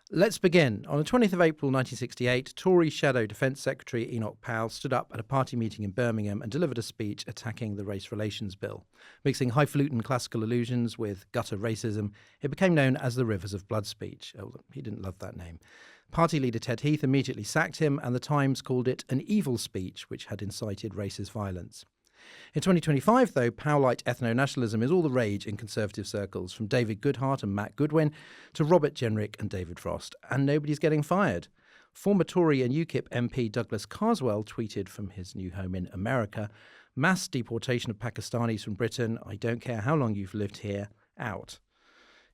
Let's begin. On the 20th of April 1968, Tory Shadow Defence Secretary Enoch Powell stood up at a party meeting in Birmingham and delivered a speech attacking the Race Relations Bill. Mixing highfalutin classical allusions with gutter racism, it became known as the Rivers of Blood speech. Oh, he didn't love that name. Party leader Ted Heath immediately sacked him, and the Times called it an evil speech which had incited racist violence. In 2025, though, Powellite ethno-nationalism is all the rage in conservative circles, from David Goodhart and Matt Goodwin to Robert Jenrick and David Frost, and nobody's getting fired. Former Tory and UKIP MP Douglas Carswell tweeted from his new home in America, "Mass deportation of Pakistanis from Britain, I don't care how long you've lived here, out."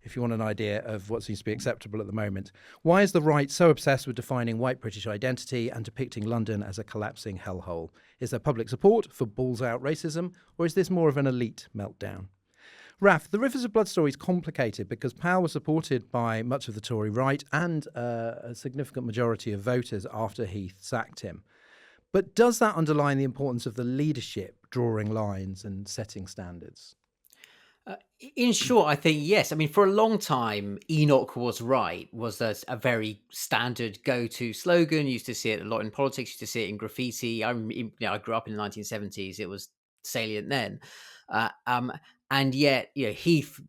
If you want an idea of what seems to be acceptable at the moment. Why is the right so obsessed with defining white British identity and depicting London as a collapsing hellhole? Is there public support for balls-out racism, or is this more of an elite meltdown? Raf, the Rivers of Blood story is complicated because Powell was supported by much of the Tory right and a significant majority of voters after Heath sacked him. But does that underline the importance of the leadership drawing lines and setting standards? In short, I think yes. I mean, for a long time, Enoch was right was a very standard go-to slogan. You used to see it a lot in politics. You used to see it in graffiti. I grew up in the 1970s. It was salient then, uh, um, and yet, Heath,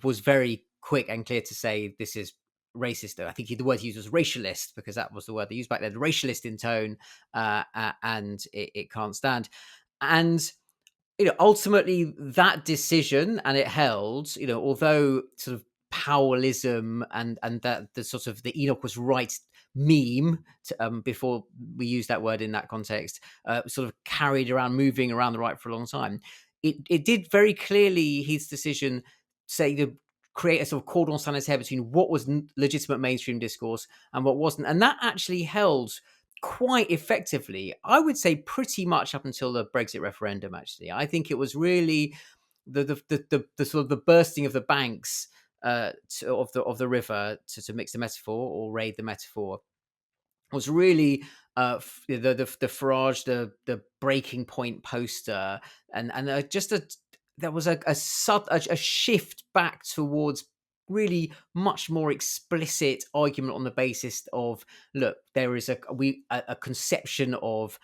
was very quick and clear to say this is racist. I think the word he used was racialist because that was the word they used back then. Racialist in tone, and it can't stand. And ultimately that decision, and it held, although sort of Powellism and that the sort of the Enoch was right meme, before we use that word in that context, sort of carried around, moving around the right for a long time. It did very clearly, his decision, say, to create a sort of cordon sanitaire between what was legitimate mainstream discourse and what wasn't. And that actually held quite effectively, I would say, pretty much up until the Brexit referendum. Actually, I think it was really the sort of the bursting of the banks of the river, to mix the metaphor or raid the metaphor, was really the farage, the breaking point poster, and there was a shift back towards really much more explicit argument on the basis of, look, there is a conception of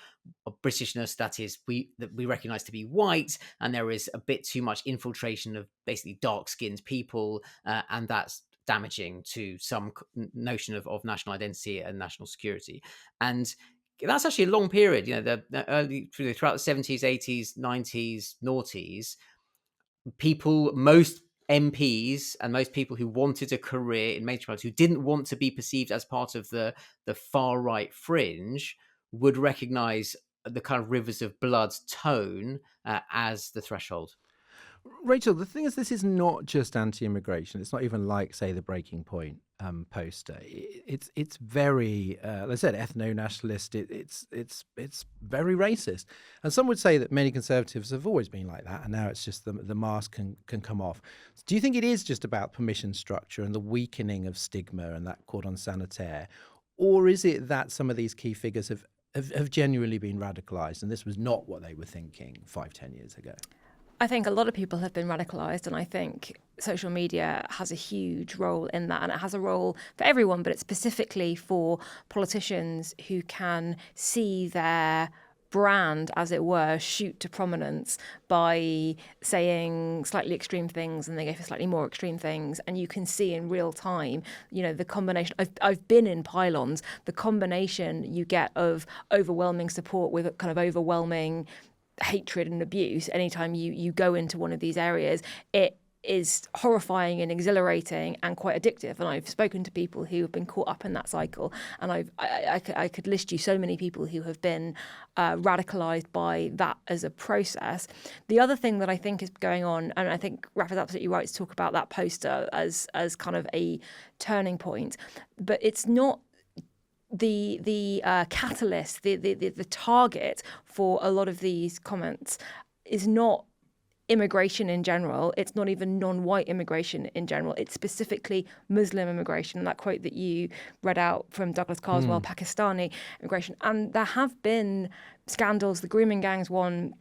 Britishness that we recognise to be white, and there is a bit too much infiltration of basically dark-skinned people, and that's damaging to some notion of national identity and national security. And that's actually a long period, the early throughout the 70s, 80s, 90s, noughties. Most MPs and most people who wanted a career in mainstream politics, who didn't want to be perceived as part of the far right fringe, would recognise the kind of Rivers of Blood tone as the threshold. Rachel, the thing is, this is not just anti-immigration. It's not even like, say, the Breaking Point poster. It's very, like I said, ethno-nationalist. It's very racist. And some would say that many conservatives have always been like that, and now it's just the mask can come off. Do you think it is just about permission structure and the weakening of stigma and that cordon sanitaire, or is it that some of these key figures have genuinely been radicalized, and this was not what they were thinking 5-10 years ago? I think a lot of people have been radicalised, and I think social media has a huge role in that, and it has a role for everyone, but it's specifically for politicians who can see their brand, as it were, shoot to prominence by saying slightly extreme things, and they go for slightly more extreme things, and you can see in real time, the combination. I've been in pylons, the combination you get of overwhelming support with kind of overwhelming hatred and abuse anytime you go into one of these areas. It is horrifying and exhilarating and quite addictive. And I've spoken to people who have been caught up in that cycle, and I could list you so many people who have been radicalized by that as a process. The other thing that I think is going on, and I think Raph is absolutely right to talk about that poster as kind of a turning point, but it's not the catalyst, the target for a lot of these comments is not immigration in general. It's not even non-white immigration in general. It's specifically Muslim immigration. That quote that you read out from Douglas Carswell, Pakistani immigration. And there have been scandals, the grooming gangs one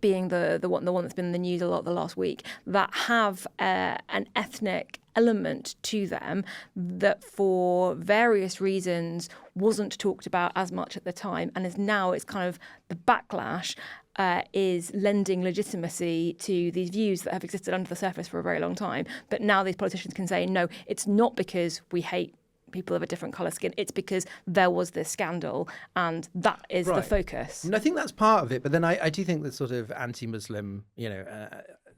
being the one that's been in the news a lot the last week, that have an ethnic element to them that for various reasons wasn't talked about as much at the time, and is now it's kind of the backlash is lending legitimacy to these views that have existed under the surface for a very long time. But now these politicians can say, no, it's not because we hate people of a different colour skin, it's because there was this scandal, and that is the focus. And I think that's part of it, but then I do think the sort of anti-Muslim,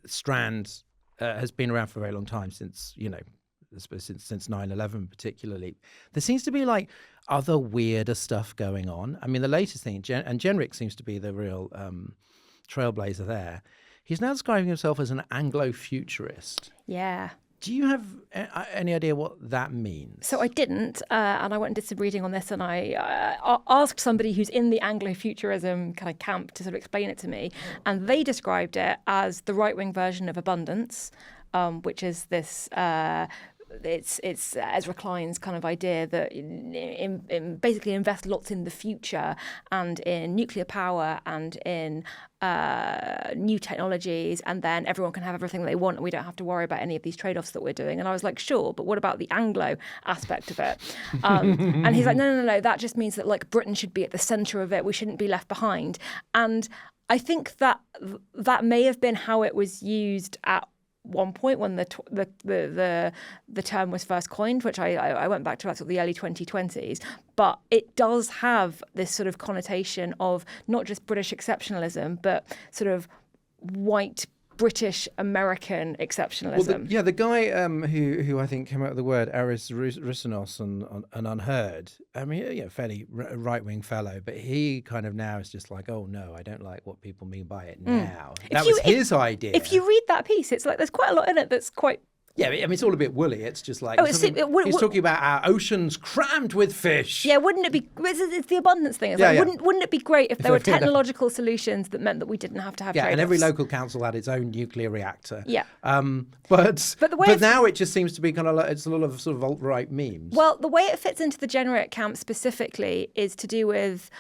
strand has been around for a very long time, since, I suppose since 9/11 particularly. There seems to be like other weirder stuff going on. I mean, the latest thing, and Jenrick seems to be the real trailblazer there. He's now describing himself as an Anglo futurist. Yeah. Do you have any idea what that means? So I didn't, and I went and did some reading on this, and I asked somebody who's in the Anglo-futurism kind of camp to sort of explain it to me, and they described it as the right-wing version of abundance, which is this... It's Ezra Klein's kind of idea that basically invest lots in the future and in nuclear power and in new technologies, and then everyone can have everything they want and we don't have to worry about any of these trade-offs that we're doing. And I was like, sure, but what about the Anglo aspect of it? And he's like, no, that just means that like Britain should be at the centre of it. We shouldn't be left behind. And I think that may have been how it was used at one point when the term was first coined, which I went back to sort of the early 2020s, but it does have this sort of connotation of not just British exceptionalism, but sort of white British American exceptionalism. The guy who I think came out with the word Aris Rissonos and Unheard. I mean, fairly right-wing fellow, but he kind of now is just like, oh no, I don't like what people mean by it now. That was his idea. If you read that piece, it's like there's quite a lot in it that's quite... Yeah, I mean, it's all a bit woolly. It's just like he's talking about our oceans crammed with fish. Yeah, wouldn't it be? It's the abundance thing. It's Wouldn't it be great if there were technological solutions that meant that we didn't have to have trade-offs? And every local council had its own nuclear reactor. Yeah. But now it just seems to be kind of like it's a lot of sort of alt-right memes. Well, the way it fits into the Jenrick camp specifically is to do with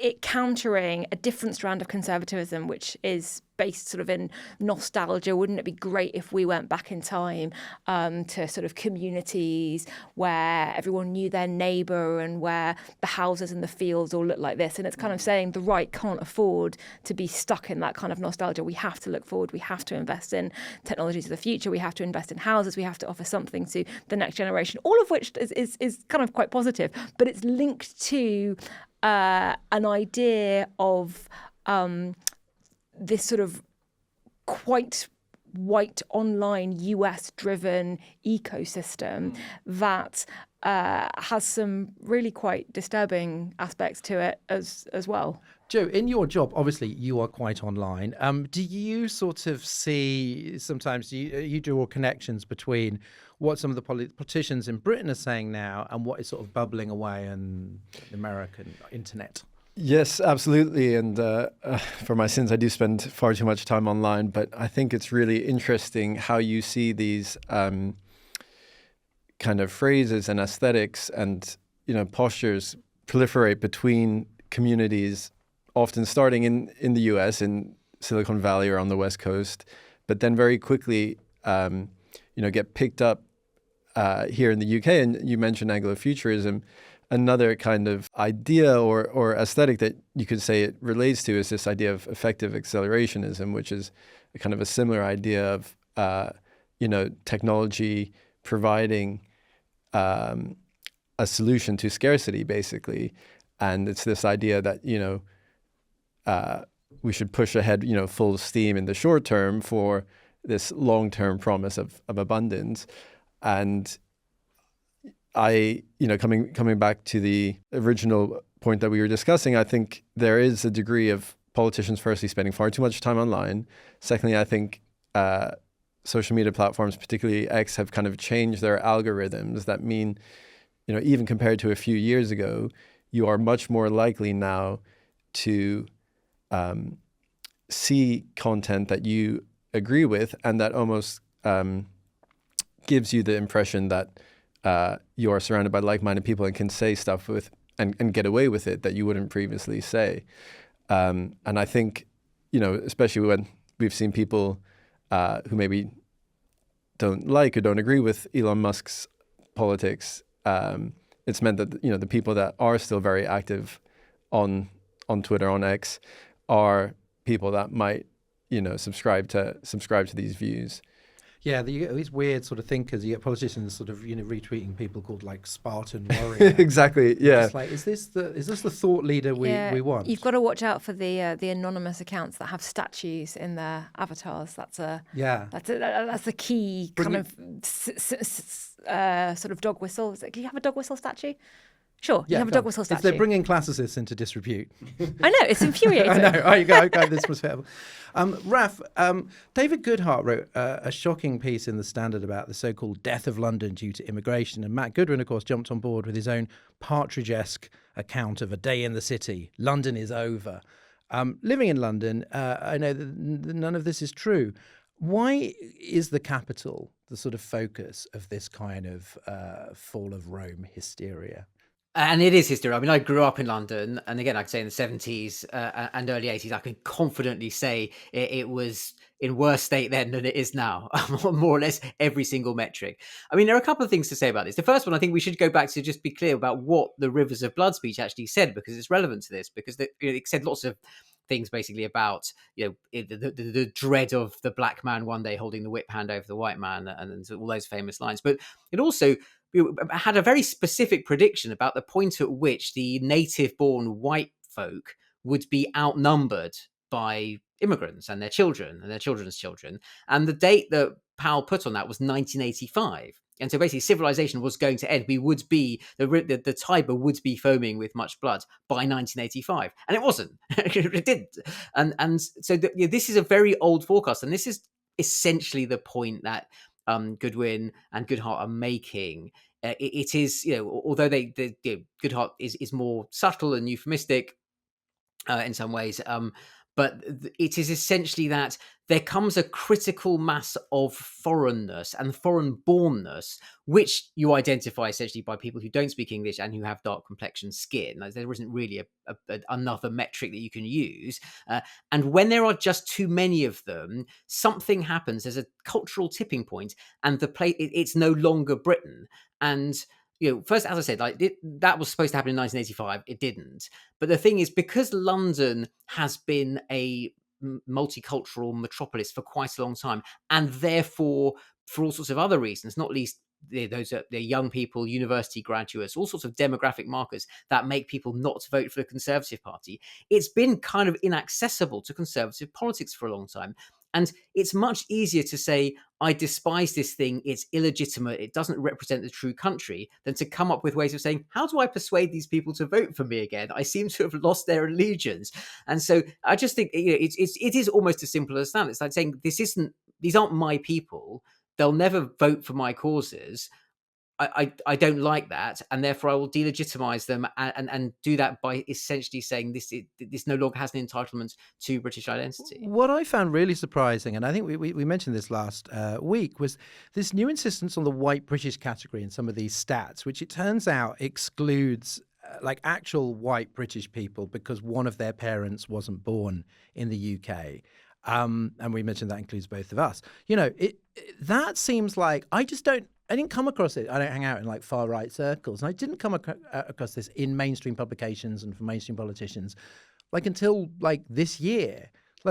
it countering a different strand of conservatism, which is based sort of in nostalgia. Wouldn't it be great if we went back in time to sort of communities where everyone knew their neighbour and where the houses and the fields all looked like this? And it's kind of saying the right can't afford to be stuck in that kind of nostalgia. We have to look forward. We have to invest in technologies of the future. We have to invest in houses. We have to offer something to the next generation, all of which is kind of quite positive. But it's linked to an idea of this sort of quite white online US-driven ecosystem that has some really quite disturbing aspects to it as well. Joe, in your job, obviously you are quite online. Do you sort of see sometimes you draw connections between what some of the politicians in Britain are saying now and what is sort of bubbling away on the American internet? Yes, absolutely. And for my sins, I do spend far too much time online. But I think it's really interesting how you see these kind of phrases and aesthetics and postures proliferate between communities, often starting in the US, in Silicon Valley or on the West Coast, but then very quickly get picked up here in the UK. And you mentioned Anglo-futurism. Another kind of idea or aesthetic that you could say it relates to is this idea of effective accelerationism, which is a kind of a similar idea of, technology providing a solution to scarcity, basically. And it's this idea that, we should push ahead, full steam in the short term for this long-term promise of abundance. And coming back to the original point that we were discussing, I think there is a degree of politicians, firstly, spending far too much time online. Secondly, I think social media platforms, particularly X, have kind of changed their algorithms that mean, even compared to a few years ago, you are much more likely now to see content that you agree with and that almost gives you the impression that you are surrounded by like-minded people and can say stuff with and get away with it that you wouldn't previously say. And I think, especially when we've seen people who maybe don't like or don't agree with Elon Musk's politics, it's meant that the people that are still very active on Twitter, on X, are people that might subscribe to these views. Yeah, you get these weird sort of thinkers. You get politicians sort of retweeting people called like Spartan warrior. Exactly. Yeah. It's like, is this the thought leader we want? You've got to watch out for the anonymous accounts that have statues in their avatars. That's a key kind of sort of dog whistle. Do you have a dog whistle statue? Sure, you have a dog whistle statue. They're bringing classicists into disrepute. I know, it's infuriating. I know. Okay, this was terrible. Raf, David Goodhart wrote a shocking piece in The Standard about the so-called death of London due to immigration. And Matt Goodwin, of course, jumped on board with his own Partridge-esque account of a day in the city. London is over. Living in London, I know that none of this is true. Why is the capital the sort of focus of this kind of fall of Rome hysteria? And it is history. I mean, I grew up in London, and again, I'd say in the 70s and early 80s, I can confidently say it was in worse state then than it is now, more or less every single metric. I mean, there are a couple of things to say about this. The first one, I think we should go back to just be clear about what the Rivers of Blood speech actually said, because it's relevant to this, because it said lots of things basically about the dread of the black man one day holding the whip hand over the white man, and all those famous lines. But it also had a very specific prediction about the point at which the native-born white folk would be outnumbered by immigrants and their children and their children's children. And the date that Powell put on that was 1985. And so basically civilization was going to end. We would be, the Tiber would be foaming with much blood by 1985. And it wasn't. It didn't. And so this is a very old forecast. And this is essentially the point that Goodwin and Goodhart are making. It is, although Goodhart is more subtle and euphemistic in some ways, but it is essentially that there comes a critical mass of foreignness and foreign-bornness, which you identify essentially by people who don't speak English and who have dark complexion skin. There isn't really another metric that you can use. And when there are just too many of them, something happens. There's a cultural tipping point, and it's no longer Britain. And first, as I said, that was supposed to happen in 1985. It didn't. But the thing is, because London has been a multicultural metropolis for quite a long time, and therefore, for all sorts of other reasons, not least those are the young people, university graduates, all sorts of demographic markers that make people not vote for the Conservative Party, it's been kind of inaccessible to Conservative politics for a long time. And it's much easier to say, I despise this thing, it's illegitimate, it doesn't represent the true country, than to come up with ways of saying, how do I persuade these people to vote for me again? I seem to have lost their allegiance. And so I just think it is almost as simple as that. It's like saying, these aren't my people, they'll never vote for my causes. I don't like that, and therefore I will delegitimize them and do that by essentially saying this no longer has an entitlement to British identity. What I found really surprising, and I think we mentioned this last week, was this new insistence on the white British category in some of these stats, which it turns out excludes like actual white British people because one of their parents wasn't born in the UK. And we mentioned that includes both of us. That seems like I didn't come across it. I don't hang out in like far right circles. And I didn't come across this in mainstream publications and from mainstream politicians until this year.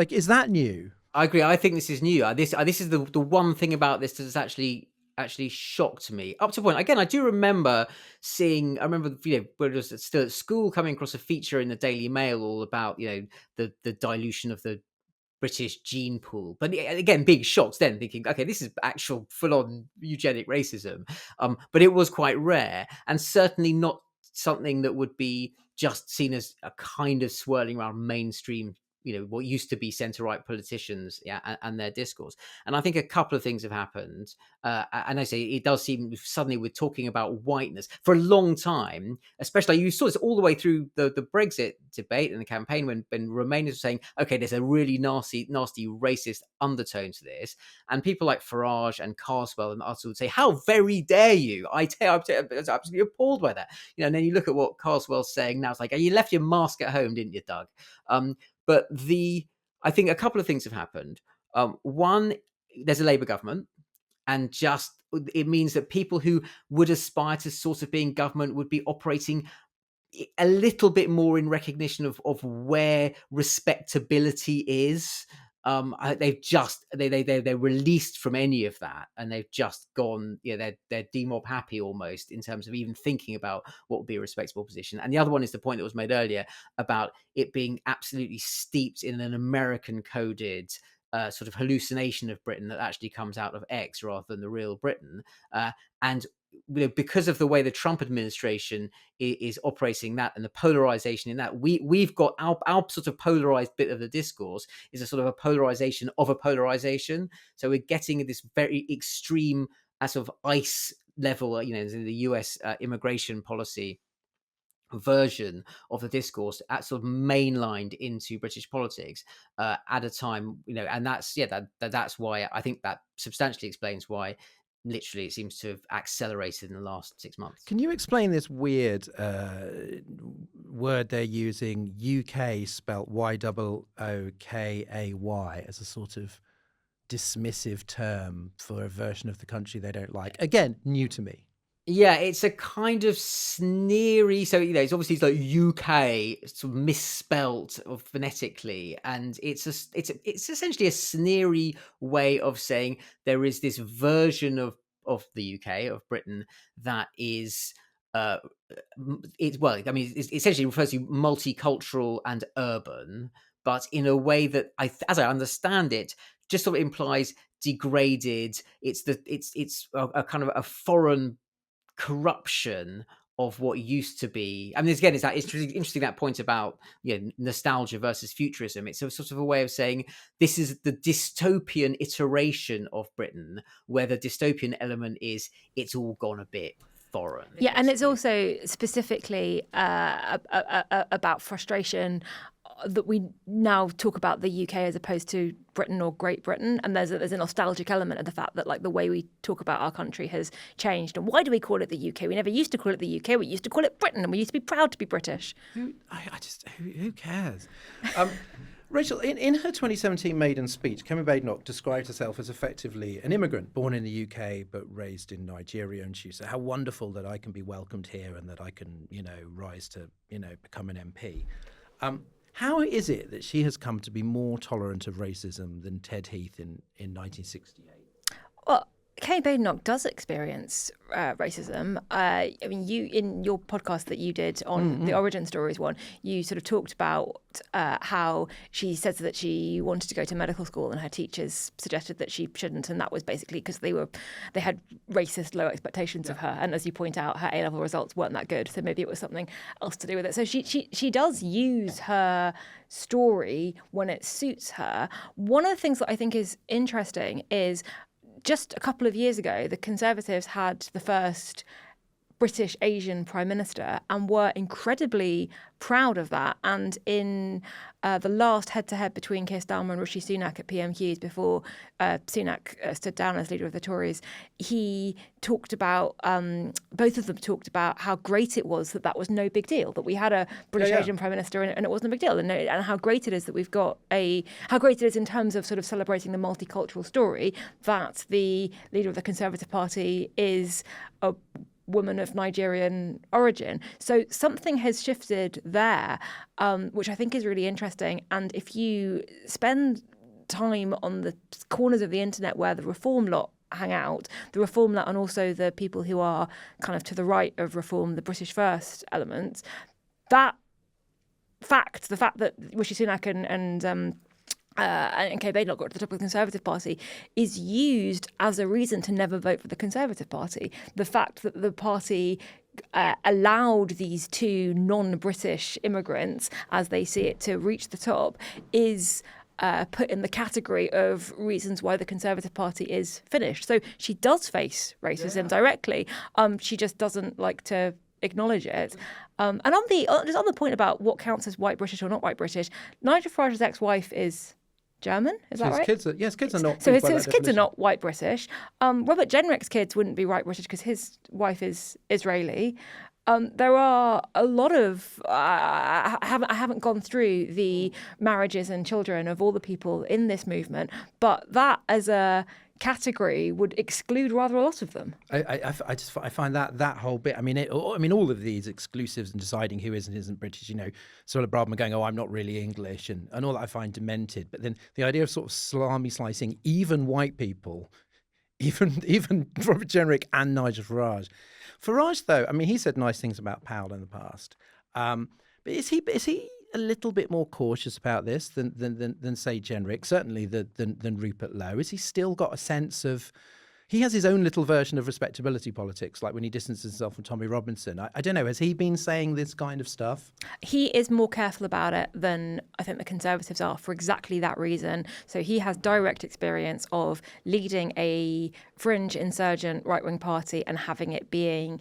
Is that new? I agree. I think this is new. This is the one thing about this that's actually shocked me up to a point. Again, I do remember seeing, when I was still at school, coming across a feature in the Daily Mail all about, the dilution of the British gene pool. But again, big shocks then, thinking, okay, this is actual full-on eugenic racism. But it was quite rare, and certainly not something that would be just seen as a kind of swirling around mainstream, what used to be centre-right politicians, and their discourse. And I think a couple of things have happened. And I say it does seem suddenly we're talking about whiteness for a long time, especially you saw this all the way through the Brexit debate and the campaign when Remainers were saying, okay, there's a really nasty racist undertone to this. And people like Farage and Carswell and others would say, how very dare you? I was absolutely appalled by that. And then you look at what Carswell's saying now. It's like, you left your mask at home, didn't you, Doug? But I think a couple of things have happened. One, there's a Labour government, and just it means that people who would aspire to sort of being government would be operating a little bit more in recognition of where respectability is. They're released from any of that, and they've just gone, they're demob happy almost in terms of even thinking about what would be a respectable position. And the other one is the point that was made earlier about it being absolutely steeped in an American coded sort of hallucination of Britain that actually comes out of X rather than the real Britain. And because of the way the Trump administration is operating that and the polarization in that, we've got our sort of polarized bit of the discourse is a sort of a polarization of a polarization. So we're getting this very extreme sort of ICE level, in the US immigration policy version of the discourse at sort of mainlined into British politics at a time, and that's why I think that substantially explains why literally it seems to have accelerated in the last 6 months. Can you explain this weird word they're using, UK spelt Y-O-O-K-A-Y, as a sort of dismissive term for a version of the country they don't like? Again, new to me. Yeah, it's a kind of sneery. So it's obviously like UK sort of misspelt or phonetically, and it's essentially a sneery way of saying there is this version of the UK, of Britain, that is it essentially refers to multicultural and urban, but in a way that as I understand it, just sort of implies degraded. It's a kind of a foreign corruption of what used to be. I mean, again, it's interesting that point about nostalgia versus futurism. It's a sort of a way of saying this is the dystopian iteration of Britain, where the dystopian element is it's all gone a bit foreign. Yeah, and it's also specifically about frustration that we now talk about the UK as opposed to Britain or Great Britain, and there's a nostalgic element of the fact that the way we talk about our country has changed. And why do we call it the UK? We never used to call it the UK. We used to call it Britain, and we used to be proud to be British. Who cares? Rachel, in her 2017 maiden speech, Kemi Badenoch described herself as effectively an immigrant born in the UK but raised in Nigeria, and she said, "How wonderful that I can be welcomed here and that I can, rise to, become an MP." How is it that she has come to be more tolerant of racism than Ted Heath in 1968? Well, Kemi Badenoch does experience racism. You in your podcast that you did on the Origin Stories one, you sort of talked about how she says that she wanted to go to medical school and her teachers suggested that she shouldn't, and that was basically because they had racist low expectations of her. And as you point out, her A-level results weren't that good, so maybe it was something else to do with it. So she does use her story when it suits her. One of the things that I think is interesting is, just a couple of years ago, the Conservatives had the first British Asian Prime Minister and were incredibly proud of that. And in the last head-to-head between Keir Starmer and Rishi Sunak at PMQs before Sunak stood down as leader of the Tories, he talked about, both of them talked about how great it was that was no big deal, that we had a British Asian Prime Minister and it wasn't a big deal, and how great it is that we've got how great it is in terms of sort of celebrating the multicultural story that the leader of the Conservative Party is a woman of Nigerian origin. So something has shifted there, which I think is really interesting. And if you spend time on the corners of the internet where the Reform lot hang out, the Reform lot and also the people who are kind of to the right of Reform, the British First elements, the fact that Rishi Sunak and Kemi Badenoch got to the top of the Conservative Party is used as a reason to never vote for the Conservative Party. The fact that the party allowed these two non-British immigrants, as they see it, to reach the top is put in the category of reasons why the Conservative Party is finished. So she does face racism directly. She just doesn't like to acknowledge it. And on the point about what counts as white British or not white British, Nigel Farage's ex-wife is German, is that right? Kids are not. So his kids are not white British. Robert Jenrick's kids wouldn't be white British because his wife is Israeli. There are a lot of I haven't gone through the marriages and children of all the people in this movement, but that as a category would exclude rather a lot of them. I find that whole bit. I mean, all of these exclusives and deciding who is and isn't British. Sort of Bradman going, "Oh, I'm not really English," and all that I find demented. But then the idea of sort of salami slicing even white people, even Robert Jenrick and Nigel Farage. Farage, though, I mean, he said nice things about Powell in the past. But is he a little bit more cautious about this than say Jenrick, certainly than Rupert Lowe? Has he still got a sense of, he has his own little version of respectability politics, like when he distances himself from Tommy Robinson? I don't know, has he been saying this kind of stuff? He is more careful about it than I think the Conservatives are for exactly that reason. So he has direct experience of leading a fringe insurgent right-wing party and having it being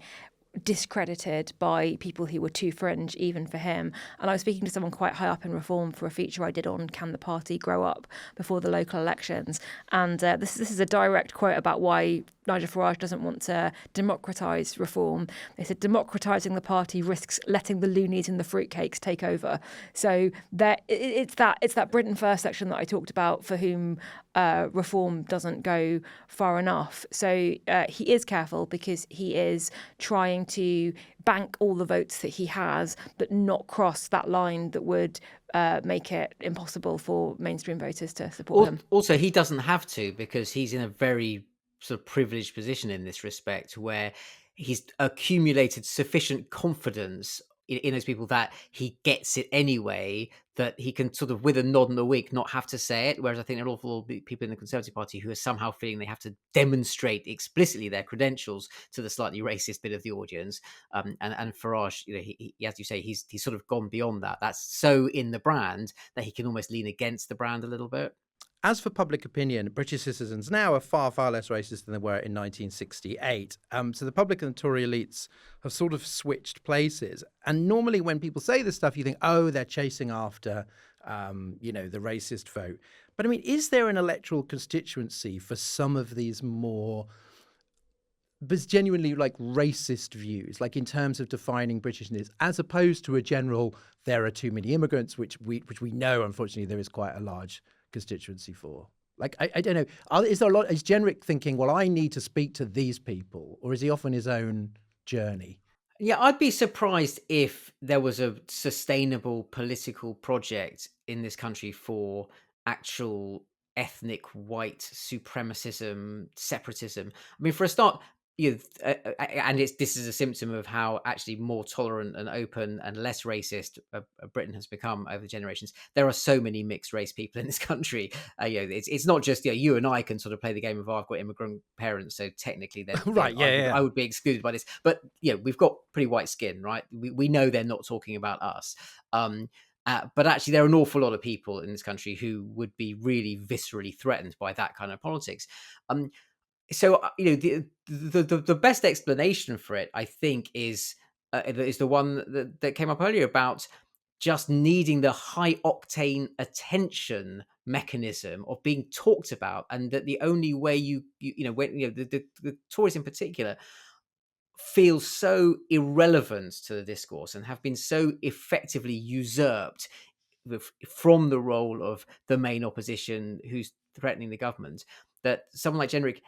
discredited by people who were too fringe even for him. And I was speaking to someone quite high up in Reform for a feature I did on Can the Party Grow Up before the local elections. And this is a direct quote about why Nigel Farage doesn't want to democratise Reform. They said democratising the party risks letting the loonies and the fruitcakes take over. So it's that Britain First section that I talked about for whom Reform doesn't go far enough. So he is careful because he is trying to bank all the votes that he has, but not cross that line that would make it impossible for mainstream voters to support him. Also, he doesn't have to, because he's in a very sort of privileged position in this respect, where he's accumulated sufficient confidence in those people that he gets it anyway, that he can sort of, with a nod and a wink, not have to say it. Whereas I think there are an awful lot of people in the Conservative Party who are somehow feeling they have to demonstrate explicitly their credentials to the slightly racist bit of the audience. And Farage, he, as you say, he's sort of gone beyond that. That's so in the brand that he can almost lean against the brand a little bit. As for public opinion, British citizens now are far, far less racist than they were in 1968. So the public and the Tory elites have sort of switched places. And normally when people say this stuff, you think, oh, they're chasing after, the racist vote. But I mean, is there an electoral constituency for some of these more genuinely like racist views, like in terms of defining Britishness, as opposed to a general, there are too many immigrants, which we know, unfortunately, there is quite a large constituency for? Like, I don't know. Is there a lot? Is Jenrick thinking, well, I need to speak to these people, or is he off on his own journey? Yeah, I'd be surprised if there was a sustainable political project in this country for actual ethnic white supremacism, separatism. I mean, for a start, and this is a symptom of how actually more tolerant and open and less racist Britain has become over the generations. There are so many mixed race people in this country. It's not just you and I can sort of play the game of, I've got immigrant parents, so technically they're right. I would be excluded by this. But we've got pretty white skin, right? We know they're not talking about us. But actually, there are an awful lot of people in this country who would be really viscerally threatened by that kind of politics. So the best explanation for it, I think, is the one that came up earlier about just needing the high octane attention mechanism of being talked about, and that the only way the Tories in particular feel so irrelevant to the discourse and have been so effectively usurped from the role of the main opposition who's threatening the government, that someone like Jenrick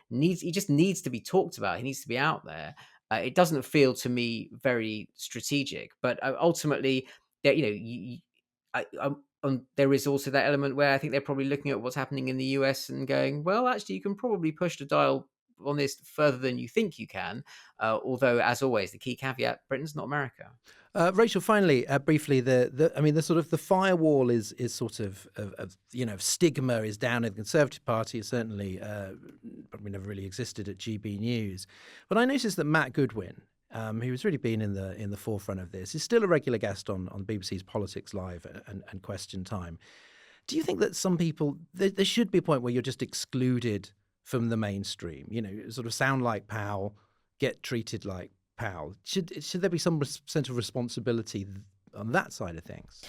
just needs to be talked about. He needs to be out there. It doesn't feel to me very strategic, but ultimately, there is also that element where I think they're probably looking at what's happening in the US and going, well, actually, you can probably push the dial on this further than you think you can. Although, as always, the key caveat: Britain's not America. Rachel, finally, briefly, the sort of the firewall is sort of stigma is down in the Conservative Party. Certainly, probably never really existed at GB News. But I noticed that Matt Goodwin, who's really been in the forefront of this, is still a regular guest on BBC's Politics Live and Question Time. Do you think that some people there should be a point where you're just excluded from the mainstream? Sort of sound like Powell, get treated like Powell. Should there be some sense of responsibility on that side of things?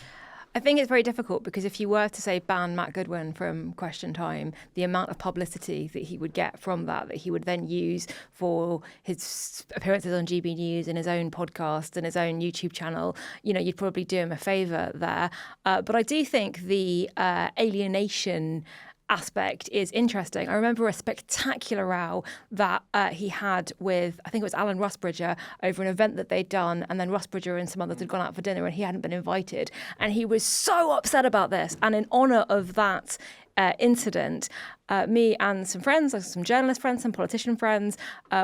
I think it's very difficult because if you were to say ban Matt Goodwin from Question Time, the amount of publicity that he would get from that he would then use for his appearances on GB News and his own podcast and his own YouTube channel, you'd probably do him a favour there. But I do think the alienation aspect is interesting. I remember a spectacular row that he had with, I think it was Alan Rusbridger, over an event that they'd done, and then Rusbridger and some others had gone out for dinner and he hadn't been invited. And he was so upset about this. And in honour of that incident, me and some friends, like some journalist friends, some politician friends,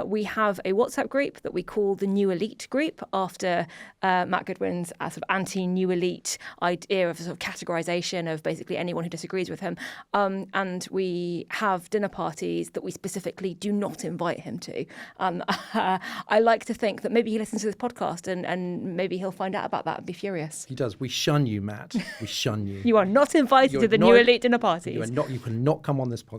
we have a WhatsApp group that we call the New Elite group, after Matt Goodwin's sort of anti-New Elite idea of sort of categorization of basically anyone who disagrees with him. And we have dinner parties that we specifically do not invite him to. I like to think that maybe he listens to this podcast and maybe he'll find out about that and be furious. He does. We shun you, Matt. We shun you. You are not invited to the New Elite dinner parties. You cannot come on this podcast.